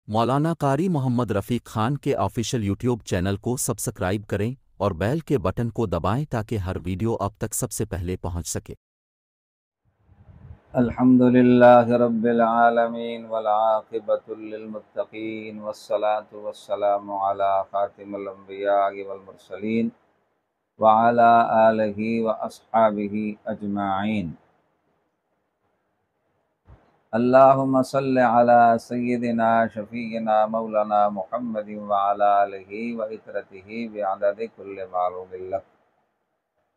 मौलाना कारी मोहम्मद रफ़ीक ख़ान के official YouTube channel को सब्सक्राइब करें और बेल के बटन को दबाएं ताकि हर वीडियो अब तक सबसे पहले पहुंच सके। अल्हम्दुलिल्लाहि रब्बिल आलमीन वल आक़िबतु लिल मुत्तक़ीन वस्सलातु वस्सलामु अला ख़ातिमिल अंबियाइ वल मुरसलीन व अला आलिहि व अस्हाबिहि अजमाइन। अल्लाहुम्मा सल्लि अला सय्यिदिना शफ़ीइना मौलाना मुहम्मदिन व अला आलिहि व इत्रतिहि बिअददि कुल्लि मालूमिन लक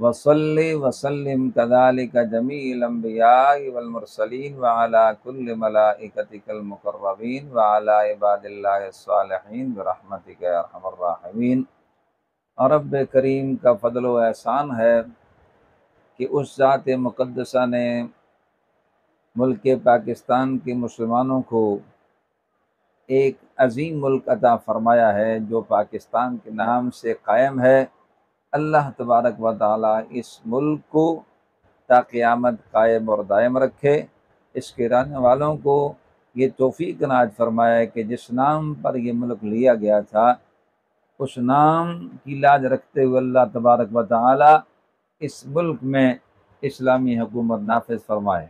वसल्लि वसल्लिम कज़ालिका जमीअल अंबियाइ वल मुरसलीन व अला कुल्लि मलाइकतिकल मुक़र्रबीन व अला इबादिल्लाहिस सालिहीन बिरहमतिका या अरहमर राहिमीन। और रब्ब करीम का फ़ज़ल व एहसान है कि उस ज़ात मुक़द्दसा ने मुल्क पाकिस्तान के मुसलमानों को एक अजीम मुल्क अता फ़रमाया है जो पाकिस्तान के नाम से कायम है। अल्लाह तबारक व तआला इस मुल्क को ता क़यामत कायम और दायम रखे। इसके रहने वालों को ये तौफ़ीक़ नाज़ फ़रमाए कि जिस नाम पर यह मुल्क लिया गया था उस नाम की लाज रखते हुए अल्लाह तबारक व तआला इस मुल्क में इस्लामी हुकूमत नाफिज़ फ़रमाए।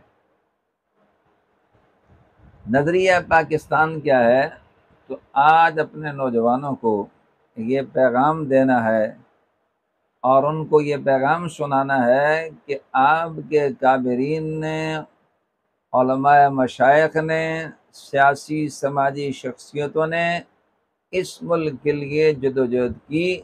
नज़रिया पाकिस्तान क्या है? तो आज अपने नौजवानों को ये पैगाम देना है और उनको ये पैगाम सुनाना है कि आपके काबिरीन ने, उलमाए मशाइख ने, सियासी समाजी शख्सियतों ने इस मुल्क के लिए जदोजहद की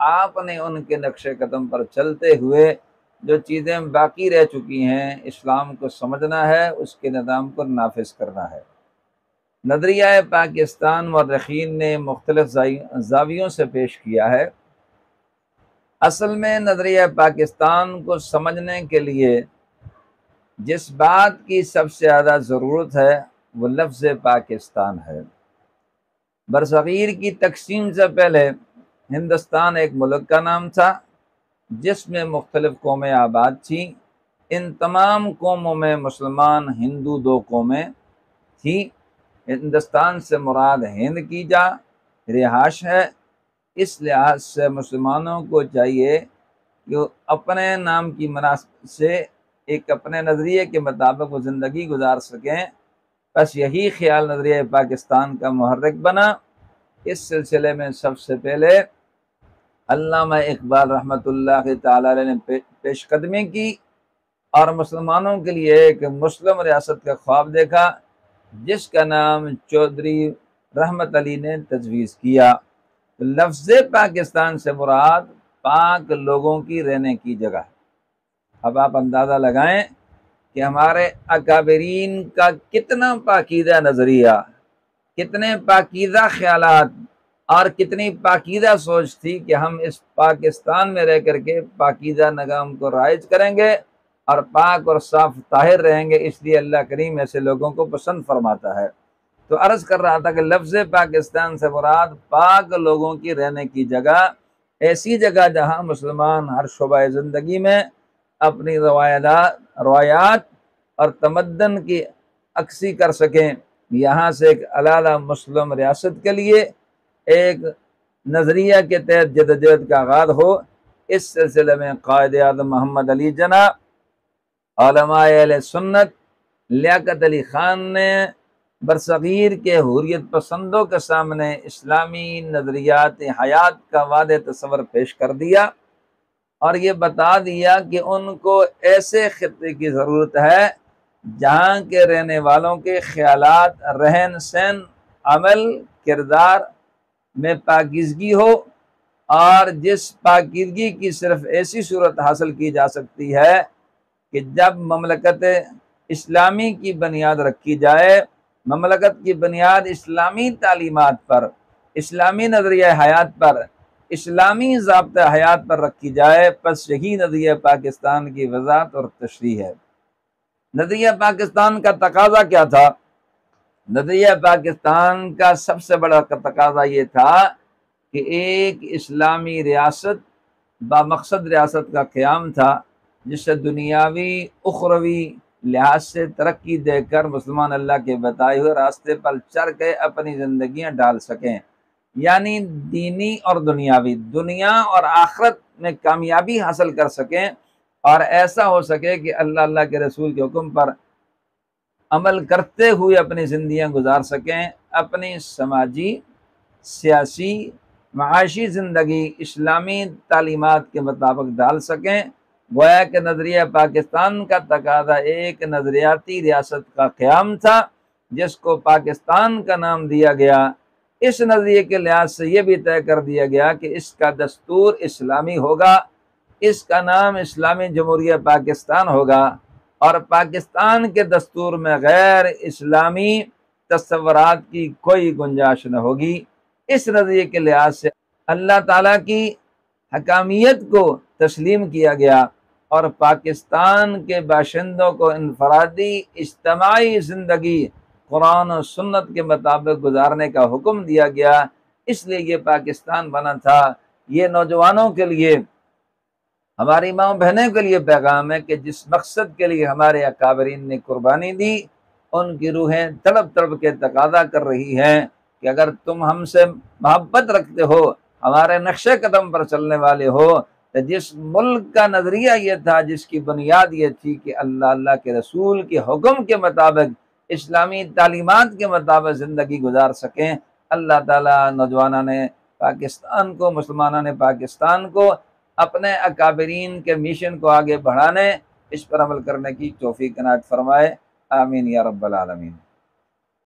आपने उनके नक्शे कदम पर चलते हुए जो चीज़ें बाकी रह चुकी हैं इस्लाम को समझना है, उसके निज़ाम को नाफिज करना है। नज़रिया पाकिस्तान मौर्रखीन ने मुख्तलिफ ज़ावियों से पेश किया है। असल में नज़रिया पाकिस्तान को समझने के लिए जिस बात की सबसे ज़्यादा ज़रूरत है वो लफ्ज़ पाकिस्तान है। बरसग़ीर की तक़सीम से पहले हिंदुस्तान एक मुल्क का नाम था जिसमें मुख्तलिफ़ कौमें आबाद थीं। इन तमाम कौमों में मुसलमान हिंदू दो कौमें थीं। हिंदुस्तान से मुराद हिंद की जा रिहाश है। इस लिहाज से मुसलमानों को चाहिए कि वो अपने नाम की मनासिब से एक अपने नज़रिए के मुताबिक वो ज़िंदगी गुजार सकें। बस यही ख्याल नज़रिया पाकिस्तान का मुहर्रिक बना। इस सिलसिले में सबसे पहले अल्लामा इकबाल रहमतुल्लाह तआला अलैह ने पेशकदमी की और मुसलमानों के लिए एक मुस्लिम रियासत का ख्वाब देखा जिसका नाम चौधरी रहमत अली ने तजवीज़ किया। तो लफ्ज़ पाकिस्तान से मुराद पाक लोगों की रहने की जगह। अब आप अंदाज़ा लगाएं कि हमारे अकाबरीन का कितना पाकीज़ा नज़रिया, कितने पाकीज़ा ख़यालात और कितनी पाकीज़ा सोच थी कि हम इस पाकिस्तान में रह करके पाकीज़ा निज़ाम को राइज करेंगे और पाक और साफ ताहिर रहेंगे। इसलिए अल्लाह करीम ऐसे लोगों को पसंद फरमाता है। तो अर्ज़ कर रहा था कि लफ्ज़ पाकिस्तान से मुराद पाक लोगों की रहने की जगह, ऐसी जगह जहाँ मुसलमान हर शुबा ज़िंदगी में अपनी रवायात और तमद्दन की अक्सी कर सकें। यहाँ से एक अलाला मुस्लिम रियासत के लिए एक नज़रिया के तहत जदोजहद का आगाज़ हो। इस सिलसिले में क़ायद आज़म मोहम्मद अली जना, उलमाए अहले सुन्नत लियाकत अली ख़ान ने बरसग़ीर के हुर्रियत पसंदों के सामने इस्लामी नज़रियात हयात का वादे तस्वर पेश कर दिया और ये बता दिया कि उनको ऐसे ख़ित्ते की ज़रूरत है जहाँ के रहने वालों के ख़यालात, रहन सहन, अमल, किरदार में पाकीज़गी हो और जिस पाकीज़गी की सिर्फ़ ऐसी सूरत हासिल की जा सकती है कि जब ममलकत इस्लामी की बुनियाद रखी जाए, ममलकत की बुनियाद इस्लामी तालीमात पर, इस्लामी नज़रिया हयात पर, इस्लामी ज़ाब्ता हयात पर रखी जाए। बस यही नज़रिया पाकिस्तान की वज़ाहत और तशरीह है। नज़रिया पाकिस्तान का तकाज़ा क्या था? नज़रिया पाकिस्तान का सबसे बड़ा तकाज़ा ये था कि एक इस्लामी रियासत बामक़सद रियासत का क़याम था जिससे दुनियावी, उखरवी लिहाज से तरक्की देकर मुसलमान अल्लाह के बताए हुए रास्ते पर चल के अपनी ज़िंदगियाँ डाल सकें, यानी दीनी और दुनियावी, दुनिया और आखिरत में कामयाबी हासिल कर सकें, और ऐसा हो सके कि अल्लाह के रसूल के हुक्म पर अमल करते हुए अपनी ज़िंदगियाँ गुजार सकें, अपनी समाजी, सियासी, माशी ज़िंदगी इस्लामी तालीमात के मुताबिक डाल सकें। गोया के नज़रिया पाकिस्तान का तकादा एक नज़रियाती रियासत का क़याम था, जिसको पाकिस्तान का नाम दिया गया। इस नज़रिए के लिहाज से ये भी तय कर दिया गया कि इसका दस्तूर इस्लामी होगा, इसका नाम इस्लामी जमहूरिया पाकिस्तान होगा, और पाकिस्तान के दस्तूर में गैर इस्लामी तस्वुरात की कोई गुंजाइश न होगी। इस नज़रिए के लिहाज से अल्लाह ताला की हकामियत को तस्लीम किया गया और पाकिस्तान के बाशिंदों को इनफरादी इज्तिमाई ज़िंदगी कुरान और सुन्नत के मुताबिक गुजारने का हुक्म दिया गया। इसलिए ये पाकिस्तान बना था। ये नौजवानों के लिए, हमारी माँ बहनों के लिए पैगाम है कि जिस मकसद के लिए हमारे अकाबरीन ने कुर्बानी दी, उनकी रूहें तड़प तड़प के तकादा कर रही हैं कि अगर तुम हमसे मोहब्बत रखते हो, हमारे नक्शे कदम पर चलने वाले हो, तो जिस मुल्क का नज़रिया ये था, जिसकी बुनियाद ये थी कि अल्लाह के रसूल के हुक्म के मुताबिक, इस्लामी तालीमात के मुताबिक ज़िंदगी गुजार सकें, अल्लाह ताला नौजवानों ने पाकिस्तान को, मुसलमानों ने पाकिस्तान को अपने अकाबरीन के मिशन को आगे बढ़ाने, इस पर अमल करने की तौफीक इनायत फरमाए। आमीन या रब्बल आलमीन।